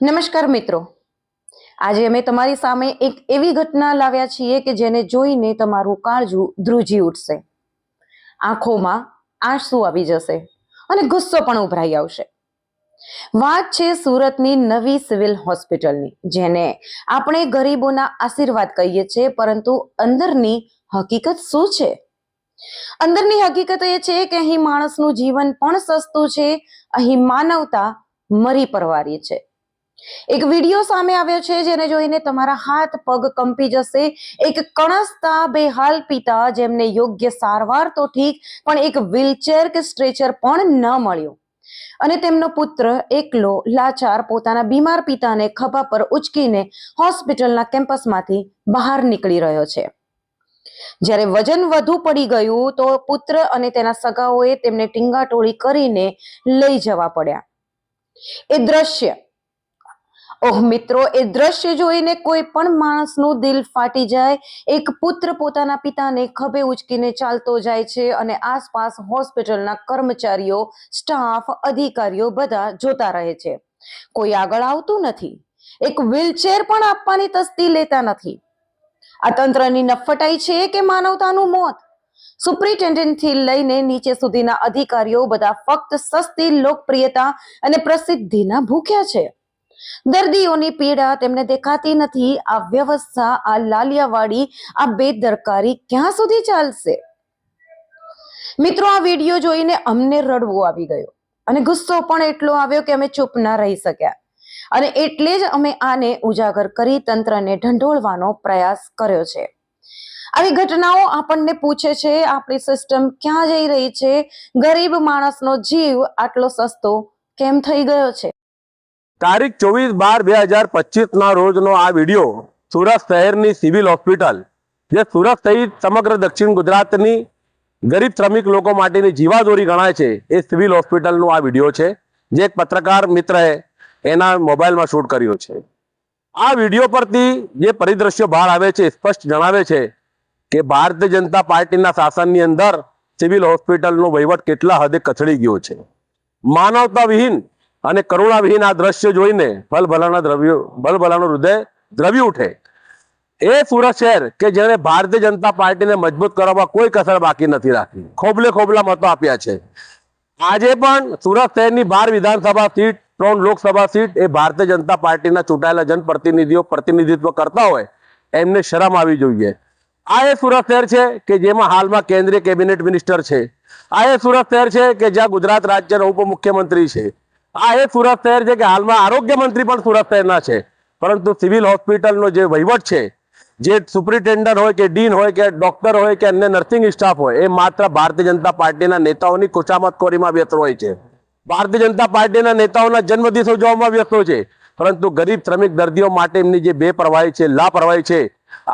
નમસ્કાર મિત્રો, આજે અમે તમારી સામે એક એવી ઘટના લાવ્યા છીએ કે જેને જોઈને તમારું કાળજું ધ્રુજી ઉઠશે, આંખોમાં આંસુ આવી જશે અને ગુસ્સો પણ ઉભરાઈ આવશે। વાત છે સુરતની નવી સિવિલ હોસ્પિટલની, જેને આપણે ગરીબોના આશીર્વાદ કહીએ છીએ, પરંતુ અંદરની હકીકત શું છે? અંદરની હકીકત એ છે કે અહીં માણસનું જીવન પણ સસ્તું છે, અહીં માનવતા મરી પરવારી છે। એક વિડિયો સામે આવ્યો છે જેને જોઈને તમારા હાથ પગ કંપી જશે। એક કણસતા બેહાલ પિતા, જેમને યોગ્ય સારવાર તો ઠીક, પણ એક વ્હીલચેર કે સ્ટ્રેચર પણ ન મળ્યું, અને તેમનો પુત્ર એકલો લાચાર પોતાના બીમાર પિતાને ખભા પર ઉચકીને હોસ્પિટલના કેમ્પસમાંથી બહાર નીકળી રહ્યો છે। જ્યારે વજન વધુ પડી ગયું તો પુત્ર અને તેના સગાઓએ તેમને ટીંગાટોળી કરીને લઈ જવા પડ્યા। એ દ્રશ્ય, ઓહ મિત્રો, એ દ્રશ્ય જોઈને કોઈ પણ માણસનું દિલ ફાટી જાય। એક પુત્ર પોતાના પિતાને ખભે ઉચકીને ચાલતો જાય છે અને આસપાસ હોસ્પિટલના કર્મચારીઓ, સ્ટાફ, અધિકારીઓ બધા જોતા રહે છે। કોઈ આગળ આવતું નથી, એક વ્હીલચેર પણ આપવાની તસ્દી લેતા નથી। આ તંત્રની નફટાઈ છે કે માનવતાનું મોત? સુપ્રિન્ટેન્ડન્ટથી લઈને નીચે સુધીના અધિકારીઓ બધા ફક્ત સસ્તી લોકપ્રિયતા અને પ્રસિદ્ધિના ભૂખ્યા છે। દર્દીઓની પીડા તેમને દેખાતી નથી। આ વ્યવસ્થા, આ લાલિયાવાડી, આ બેદરકારી ક્યાં સુધી ચાલશે? મિત્રો, આ વિડીયો જોઈને અમને રડવું આવી ગયું અને ગુસ્સો પણ એટલો આવ્યો કે અમે ચૂપ ના રહી શક્યા, અને એટલે જ અમે આને ઉજાગર કરી તંત્રને ઢંઢોળવાનો પ્રયાસ કર્યો છે। આવી ઘટનાઓ આપણને પૂછે છે, આપણી સિસ્ટમ ક્યાં જઈ રહી છે? ગરીબ માણસનો જીવ આટલો સસ્તો કેમ થઈ ગયો છે? તારીખ 24/12/2025 ના રોજનો આ વિડીયો સુરત શહેરની સિવિલ હોસ્પિટલ, જે સુરત સહિત સમગ્ર દક્ષિણ ગુજરાતની ગરીબ શ્રમિક લોકો માટેની જીવાદોરી ગણાય છે, એ સિવિલ હોસ્પિટલનો આ વિડીયો છે, જે એક પત્રકાર મિત્રએ એના મોબાઈલમાં શૂટ કર્યો છે। આ વિડીયો પરથી જે પરિદ્રશ્યો બહાર આવે છે, સ્પષ્ટ જણાવે છે કે ભારતીય જનતા પાર્ટીના શાસનની અંદર સિવિલ હોસ્પિટલનો વહીવટ કેટલા હદે કચડી ગયો છે। માનવતા વિહીન અને કરુણા વિહીન આ દ્રશ્ય જોઈને ભલભલાનું હૃદય દ્રવી ઉઠે। એ સુરત શહેર કે જેને ભારતીય જનતા પાર્ટીને મજબૂત કરવામાં કોઈ કસર બાકી નથી રાખી, ખોબલા મતો આપ્યા છે। આજે પણ સુરત શહેરની 12 વિધાનસભા સીટ, 3 લોકસભા સીટ એ ભારતીય જનતા પાર્ટીના ચૂંટાયેલા જનપ્રતિનિધિઓ પ્રતિનિધિત્વ કરતા હોય, એમને શરમ આવી જોઈએ। આ એ સુરત શહેર છે કે જેમાં હાલમાં કેન્દ્રીય કેબિનેટ મિનિસ્ટર છે। આ એ સુરત શહેર છે કે જ્યાં ગુજરાત રાજ્યના ઉપમુખ્યમંત્રી છે। આ એ સુરત શહેર છે કે હાલમાં આરોગ્ય મંત્રી પણ સુરત શહેરના છે, પરંતુ સિવિલ હોસ્પિટલનો જે વહીવટ છે, જે સુપ્રિન્ટેન્ડન્ટ હોય કે ડીન હોય કે ડોક્ટર હોય કે અન્ય નર્સિંગ સ્ટાફ હોય, એ માત્ર ભારતીય જનતા પાર્ટીના નેતાઓની ખુશામતખોરીમાં વ્યસ્ત હોય છે। ભારતીય જનતા પાર્ટીના નેતાઓના જન્મદિવસો જોવામાં વ્યસ્ત હોય છે, પરંતુ ગરીબ શ્રમિક દર્દીઓ માટે એમની જે બેપરવાહી છે, લાપરવાહી છે,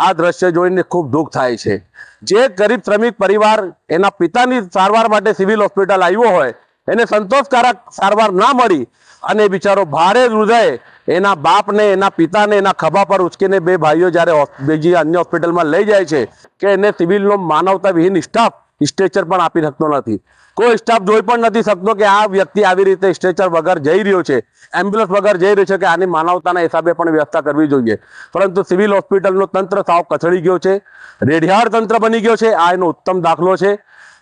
આ દ્રશ્ય જોઈને ખૂબ દુઃખ થાય છે। જે ગરીબ શ્રમિક પરિવાર એના પિતાની સારવાર માટે સિવિલ હોસ્પિટલ આવ્યો હોય, એને સંતોષકારક સારવાર ના મળી અને બિચારો ભારે હૃદય એના બાપને, એના પિતાને એના ખભા પર ઉચકીને બે ભાઈઓ જ્યારે બીજી અન્ય હોસ્પિટલમાં લઈ જાય છે કે એને સિવિલનો માનવતા વિહીન સ્ટાફ સ્ટ્રેચર પણ આપી શકતો નથી। કોઈ સ્ટાફ જોઈ પણ નથી શકતો કે આ વ્યક્તિ આવી રીતે સ્ટ્રેચર વગર જઈ રહ્યો છે, એમ્બ્યુલન્સ વગર જઈ રહ્યો છે, કે આની માનવતાના હિસાબે પણ વ્યવસ્થા કરવી જોઈએ। પરંતુ સિવિલ હોસ્પિટલનો તંત્ર સાવ કચડી ગયો છે, રેડિયાળ તંત્ર બની ગયો છે। આ એનો ઉત્તમ દાખલો છે।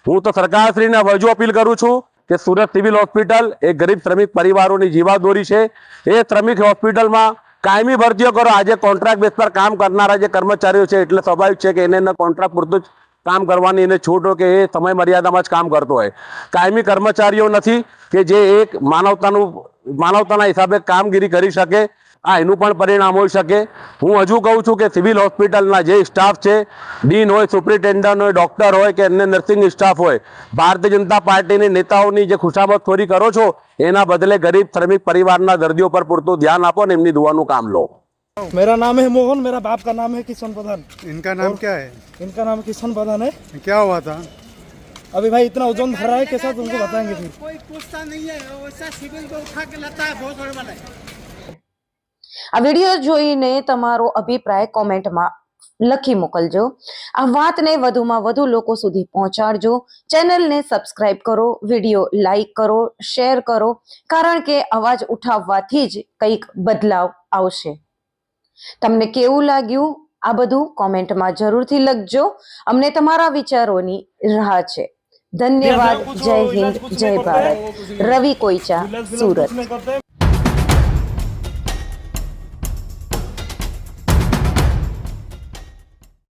હું તો સરકારશ્રીને હજુ અપીલ કરું છું કે સુરત સિવિલ હોસ્પિટલ એ ગરીબ શ્રમિક પરિવારોની જીવાદોરી છે। એ શ્રમિક હોસ્પિટલમાં કાયમી ભરતીઓ કરો। આજે કોન્ટ્રાક્ટ બેઝ પર કામ કરનારા જે કર્મચારીઓ છે, એટલે સ્વાભાવિક છે કે એને કોન્ટ્રાક્ટ પૂરતું જ કામ કરવાની એને છૂટ હોય કે એ સમય મર્યાદામાં જ કામ કરતો હોય। કાયમી કર્મચારીઓ નથી કે જે એક માનવતાના હિસાબે કામગીરી કરી શકે। આ એનું પણ પરિણામ હોઈ શકે। હું હજુ કહું છું કે સિવિલ હોસ્પિટલના જે સ્ટાફ છે, ડીન હોય, સુપ્રિન્ટેન્ડન્ટ હોય, ડોક્ટર હોય કે અન્ય નર્સિંગ સ્ટાફ હોય, ભારતીય જનતા પાર્ટીની નેતાઓની જે ખુશામતખોરી કરો છો, એના બદલે ગરીબ શ્રમિક પરિવારના દર્દીઓ પર પૂરતું ધ્યાન આપો ને એમની દુઆનું કામ લો। मेरा नाम है मोहन, मेरा बाप का नाम है किशन प्रधान। इनका नाम क्या है? इनका नाम किशन प्रधान है। क्या हुआ था? अभी भाई इतना वजन भर रहा है, कैसा तुमको बताएंगे फिर। कोई पूछता नहीं है, वैसा सिविल को उठा के लाता है, बहुत बड़े वाला है। આ વિડીયો જોઈને તમારો અભિપ્રાય કોમેન્ટમાં લખી મોકલજો. આ વાતને વધુમાં વધુ લોકો સુધી પહોંચાડજો. ચેનલને સબસ્ક્રાઇબ કરો, વિડીયો લાઈક કરો, શેર કરો, કારણ કે અવાજ ઉઠાવવાથી જ કંઈક બદલાવ આવશે. તમને કેવું લાગ્યું આ બધું કોમેન્ટમાં જરૂરથી લખજો. અમને તમારા વિચારોની રાહ છે. ધન્યવાદ. જય હિન્દ, જય ભારત. રવિ કોઈચા, સુરત.